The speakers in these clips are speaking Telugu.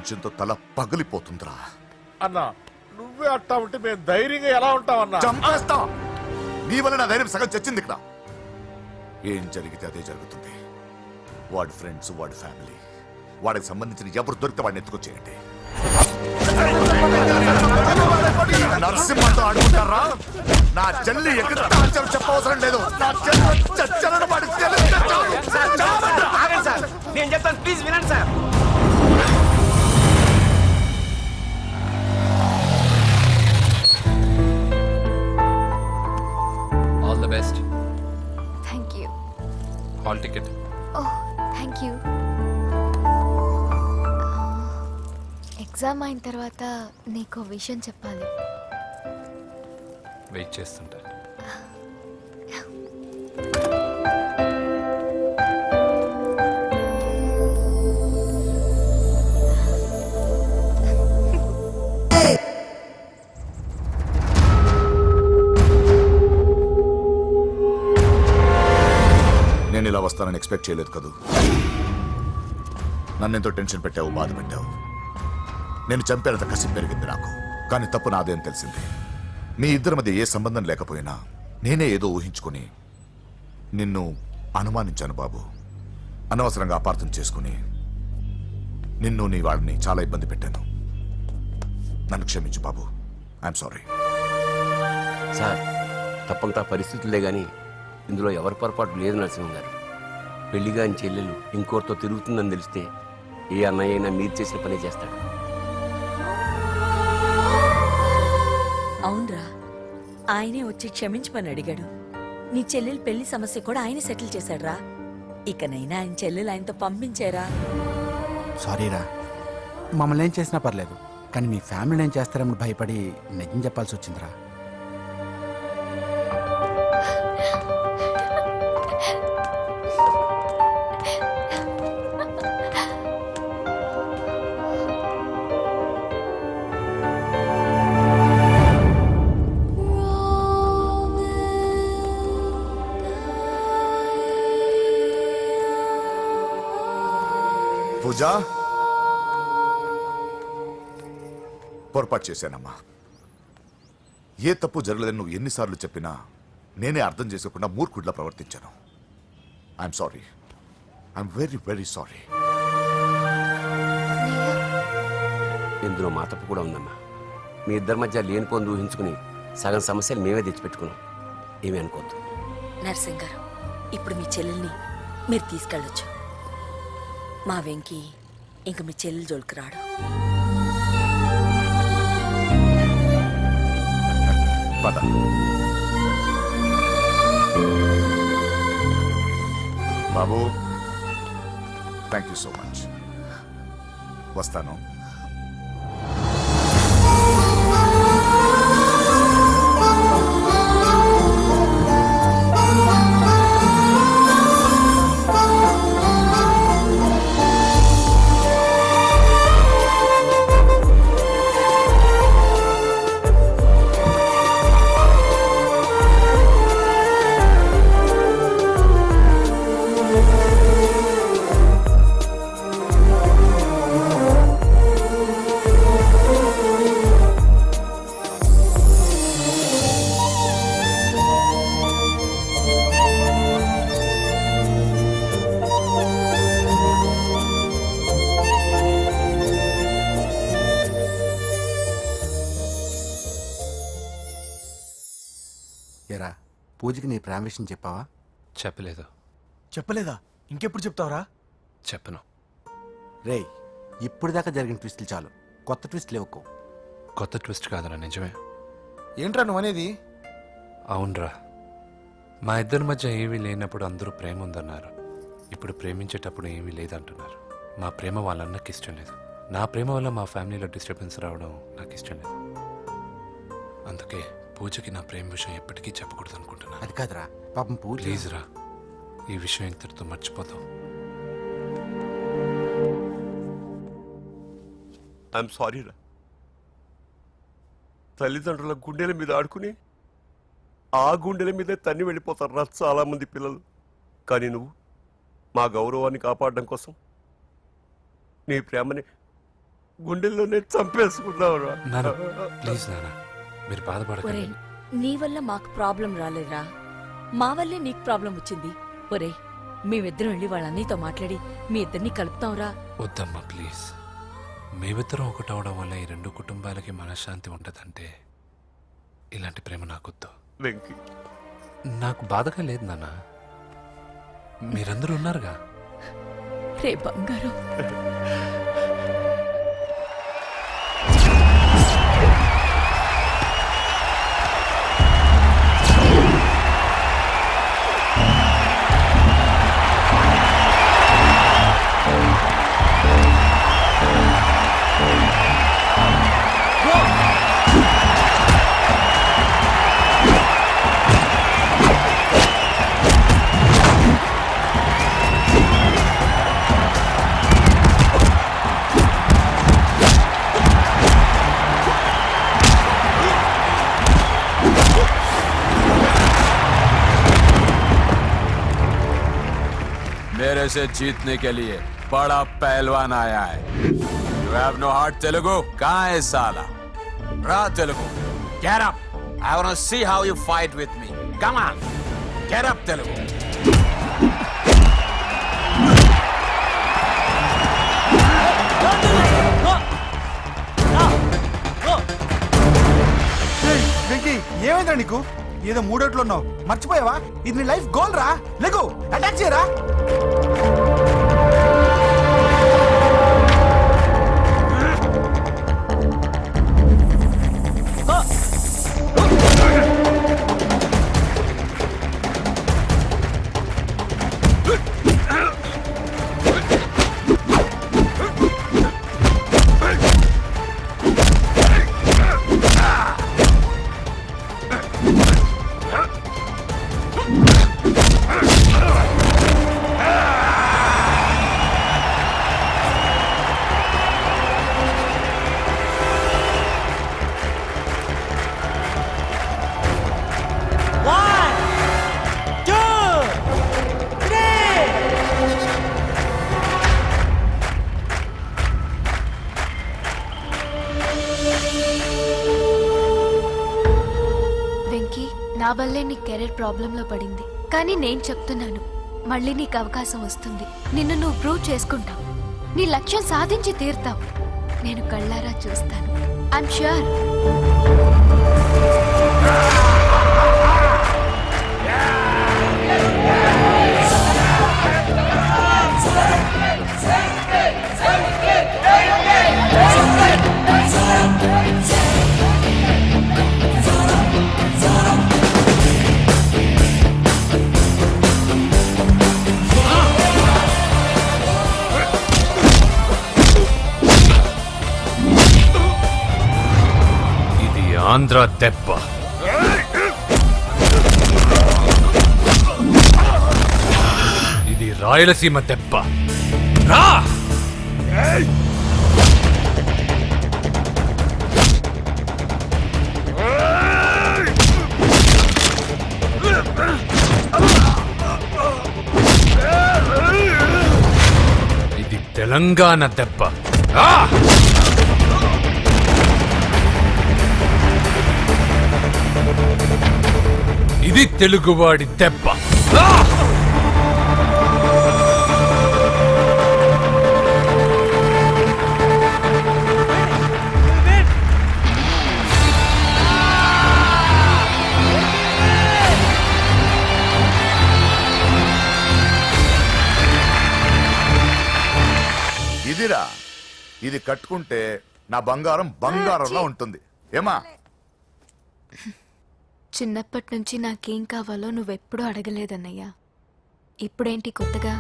టెన్షన్ తో తల పగిలిపోతుందిరా. అన్నా నువ్వే అట్టా ఉంటే మేము ధైర్యంగా ఎలా ఉంటామన్నా? చంపేస్తా. నీ వల్ల నా ధైర్యం సగం చచ్చింది ఇక్కడ. ఏం జరిగితే అదే జరుగుతుంది. వాడి ఫ్రెండ్స్, వాడి ఫ్యామిలీ, వాడికి సంబంధించిన ఎవరు దొరికితే వాడిని ఎత్తుకొచ్చేయండి. నరసింహతో ఆడుకుంటారా? నా చెల్లి ఎక్కడ చెప్పవసరం లేదు. నా చెల్లి చచ్చలను వాడికి నేను చెప్తాను, ప్లీజ్ వినండి sir. All the best. Thank you. Hall ticket. Oh thank you. Exam అయిన తర్వాత నీకు విషయం చెప్పాలి. వెయిట్ చేస్తుంటా. నేను ఇలా వస్తానని ఎక్స్పెక్ట్ చేయలేదు కదూ. నన్నెంతో టెన్షన్ పెట్టావు, బాధ పెట్టావు. నేను చంపేంత కసి పెరిగింది నాకు. కానీ తప్పు నాదేం తెలిసింది. మీ ఇద్దరి మధ్య ఏ సంబంధం లేకపోయినా నేనే ఏదో ఊహించుకుని నిన్ను అనుమానించాను బాబు. అనవసరంగా అపార్థం చేసుకుని నిన్ను, నీ వాళ్ళని చాలా ఇబ్బంది పెట్టాను. నన్ను క్షమించు బాబు. I'm sorry. సార్, తప్పంతా పరిస్థితులే కానీ ఇందులో ఎవరి పొరపాటు లేదు నరసింహం గారు. పెళ్లిగా ఆయన చెల్లెలు ఇంకోరితో తిరుగుతుందని తెలిస్తే ఏ అన్నయ్య అయినా మీరు చేసిన పనే చేస్తాడు. అవునరా, ఆయనే వచ్చి క్షమించమని అడిగాడు. నీ చెల్లెలు పెళ్లి సమస్య కూడా ఆయన సెటిల్ చేశాడ్రా. ఇకనైనా ఆయన చెల్లెలు ఆయనతో పంపించారా? సారీరా, మమ్మల్ని ఏం చేసినా పర్లేదు, కానీ మీ ఫ్యామిలీని ఏం చేస్తారని భయపడి నిజం చెప్పాల్సి వచ్చిందిరా. పూజ, పొరపాటు చేశానమ్మా. ఏ తప్పు జరగలేదని నువ్వు ఎన్నిసార్లు చెప్పినా నేనే అర్థం చేసుకోకుండా మూర్ఖుడిలా ప్రవర్తించాను. I'm sorry. I'm very very sorry. ఇందులో మా తప్పు కూడా ఉందమ్మా. మీ ఇద్దరి మధ్య లేనిపోని ఊహించుకుని సగం సమస్యలు మేమే తెచ్చిపెట్టుకున్నాం. ఏమీ అనుకోవద్దు. నర్సింగ్ గారు, ఇప్పుడు మీ చెల్లెల్ని మీరు తీసుకెళ్ళొచ్చు. మా వెంకీ ఇంక మీ చెల్లెలు జోలికి రాడు. పద. బాబు, థ్యాంక్ యూ సో మచ్. వస్తాను. ఏరా, పూజకి నీ ప్రేమ విషయం చెప్పావా? చెప్పలేదు. చెప్పలేదా? ఇంకెప్పుడు చెప్తావరా? చెప్పను. రేయ్, ఇప్పుడు దాకా జరిగిన ట్విస్టులు చాలు, కొత్త ట్విస్ట్ లేవుకో. కొత్త ట్విస్ట్ కాదురా, నిజమే. ఏంట్రా నువ్వు అనేది? అవునరా, మా ఇద్దరి మధ్య ఏమీ లేనప్పుడు అందరూ ప్రేమ ఉందన్నారు. ఇప్పుడు ప్రేమించేటప్పుడు ఏమీ లేదంటున్నారు. మా ప్రేమ వాళ్ళన్నకి ఇష్టం లేదు. నా ప్రేమ వల్ల మా ఫ్యామిలీలో డిస్టర్బెన్స్ రావడం నాకు ఇష్టం లేదు. అందుకే పూజకి నా ప్రేమ విషయం ఎప్పటికీ చెప్పకూడదు అనుకుంటున్నా. అది కాదురా, పాపం పూజ. ప్లీజ్ రా, ఈ విషయం ఇంతటితో మర్చిపోతాం. ఐఎమ్ సారీ రా. తల్లిదండ్రుల గుండెల మీద ఆడుకుని ఆ గుండెల మీదే తన్ని వెళ్ళిపోతారు రా చాలా మంది పిల్లలు. కానీ నువ్వు మా గౌరవాన్ని కాపాడడం కోసం నీ ప్రేమని గుండెల్లోనే చంపేసుకున్నావురా. నాన్న ప్లీజ్ నాన్న మీరు ఒరే బాధపడకండి. నీ వల్ల మాకు ప్రాబ్లం రాలేదురా, మా వల్లే నీకు ప్రాబ్లం వచ్చింది. ఒరే మేమిద్దరం వెళ్ళి వాళ్ళ అన్నయ్యతో మాట్లాడి మీ ఇద్దరిని కలుపుతాంరా. వద్దమ్మా ప్లీజ్. మేమిద్దరం ఒకటవడం వల్ల ఈ రెండు కుటుంబాలకి మనశ్శాంతి ఉండదంటే ఇలాంటి ప్రేమ నాకొద్దు. వెంకీ, నాకు బాధగా లేదు నాన్న, మీరందరూ ఉన్నారుగా. రే బంగారం, मेरे से जीतने के लिए बड़ा पहलवान आया है. You have no heart, Telugu? कहाँ है साला? Ra Telugu, get up. I wanna see how you fight with me. Come on, get up, Telugu. Venky ఏమైందా నీకు? ఏదో మూడోట్లో ఉన్నావు, మర్చిపోయావా? ఇది నీ లైఫ్ గోల్ రా. లెగో అటాక్ చేయరా. వెంకీ, నా వల్లే నీ కెరీర్ ప్రాబ్లంలో పడింది. కానీ నేను చెప్తున్నాను, మళ్ళీ నీకు అవకాశం వస్తుంది. నిన్ను నువ్వు ప్రూవ్ చేసుకుంటావు. నీ లక్ష్యం సాధించి తీరుతావు. నేను కళ్ళారా చూస్తాను. I'm sure. ఇది ఆంధ్ర దెబ్బ. ఇది రాయలసీమ దెబ్బ. రా! ఇది తెలంగాణ దెబ్బ. రా! ఇది తెలుగువాడి దెబ్బ. రా! ఇదిరా, ఇది కట్టుకుంటే నా బంగారం బంగారంలో ఉంటుంది. ఏమా? చిన్నప్పటి నుంచి నాకేం కావాలో నువ్వెప్పుడూ అడగలేదన్నయ్యా. ఇప్పుడేంటి కొత్తగా?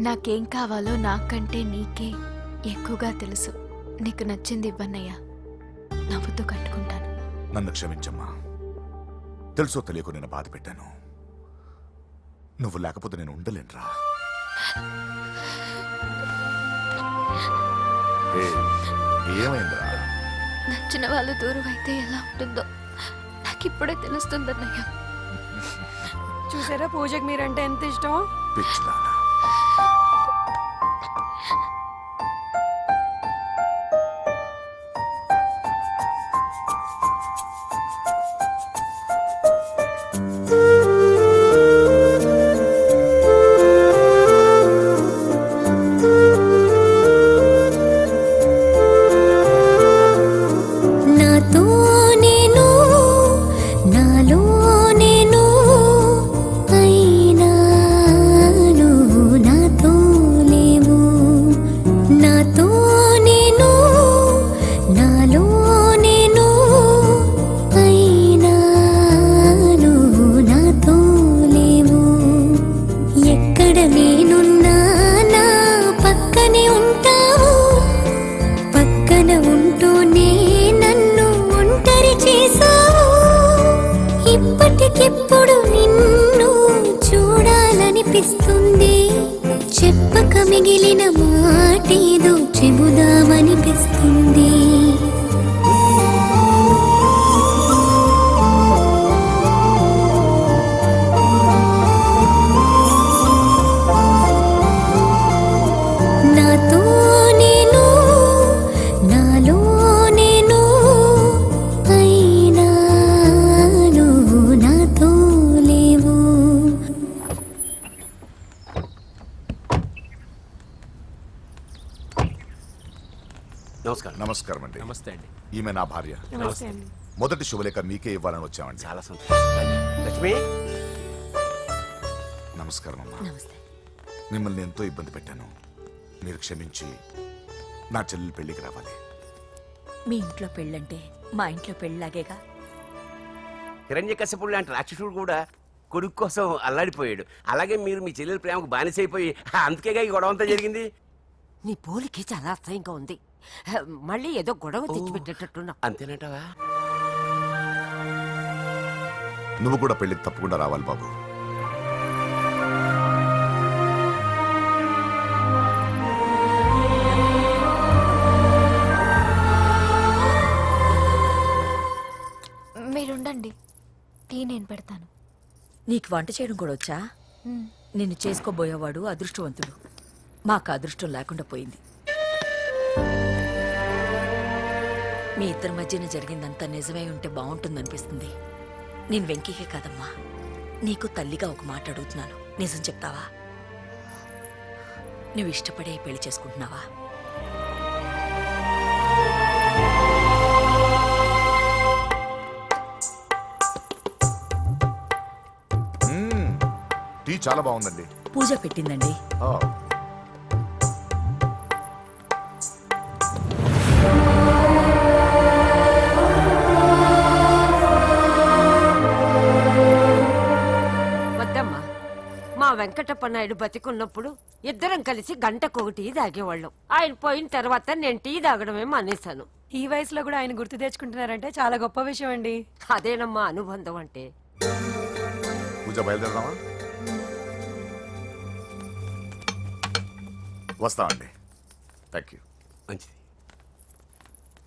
నాకేం కావాలో నాకంటే నీకే ఎక్కువగా తెలుసు. నీకు నచ్చింది ఇవ్వన్నయ్యా, నవ్వుతూ కట్టుకుంటాను. నన్ను క్షమించమ్మా. తెలుసో తెలియకు నేను బాధ పెట్టాను. నువ్వు లేకపోతే నేను ఉండలేనురా. ఏమైందిరా? నచ్చిన వాళ్ళు దూరం అయితే ఎలా ఉంటుందో నాకిప్పుడే తెలుస్తుందన్నయ్యా. చూసారా పూజకి మీరంటే ఎంత ఇష్టం. పిచ్చిదానా, అనిపిస్తుంది చెప్పక మిగిలిన మాటేదో చెబుదామనిపిస్తుంది నాతో నేను నాలో నేను అయినా నువ్వు నాతో లేవు. నమస్కారం. నమస్కారం అండి. నమస్తే అండి. ఈమె నా భార్య. మొదటి శుభలేఖ మీకే ఇవ్వాలని వచ్చామండి. చాలా సంతోషం. లక్ష్మి, నమస్కారం అమ్మా. నమస్తే. మిమ్మల్ని ఎంతో ఇబ్బంది పెట్టాను. మీరు క్షమించి నా చెల్లెలు పెళ్లికి రావాలి. మీ ఇంట్లో పెళ్ళంటే మా ఇంట్లో పెళ్ళలాగేగా. హిరణ్యకశిపుడు లాంటి రాక్షసుడు కూడా కొడుకు కోసం అల్లాడిపోయాడు. అలాగే మీరు మీ చెల్లెల ప్రేమకు బానిసైపోయి అందుకేగా ఈ గొడవ అంతా జరిగింది. నీ పోలికి చాలా అసహ్యంగా ఉంది. మళ్ళీ ఏదో గొడవ తెచ్చిపెట్టేటట్టున్నా. అంతేనంటావా? నువ్వు కూడా పెళ్లికి తప్పకుండా రావాలి బాబు. మీరుండండి, టీ నేను పెడతాను. నీకు వంట చేయడం కూడా వచ్చా? నిన్ను చేసుకోబోయేవాడు అదృష్టవంతుడు. మాకు అదృష్టం లేకుండా పోయింది. మీ ఇద్దరి మధ్యన జరిగిందంతా నిజమై ఉంటే బాగుంటుందనిపిస్తుంది. నేను వెంకీకే కాదమ్మా, నీకు తల్లిగా ఒక మాట అడుగుతున్నాను. నిజం చెప్తావా? నువ్వు ఇష్టపడే పెళ్లి చేసుకుంటున్నావా? టీ చాలా బాగుందండి. పూజ పెట్టిందండి. ఆ, వద్దమ్మా, మా వెంకటప్ప నాయుడు బతికున్నప్పుడు ఇద్దరం కలిసి గంటకొక టీ తాగేవాళ్ళం. ఆయన పోయిన తర్వాత నేను టీ తాగడమే మానేశాను. ఈ వయసులో కూడా ఆయన గుర్తు తెచ్చుకుంటున్నారంటే చాలా గొప్ప విషయం అండి. అదేనమ్మా అనుబంధం అంటే. పూజ బయలుదేరదామా? వస్తామండి. Thank you. మంచిది.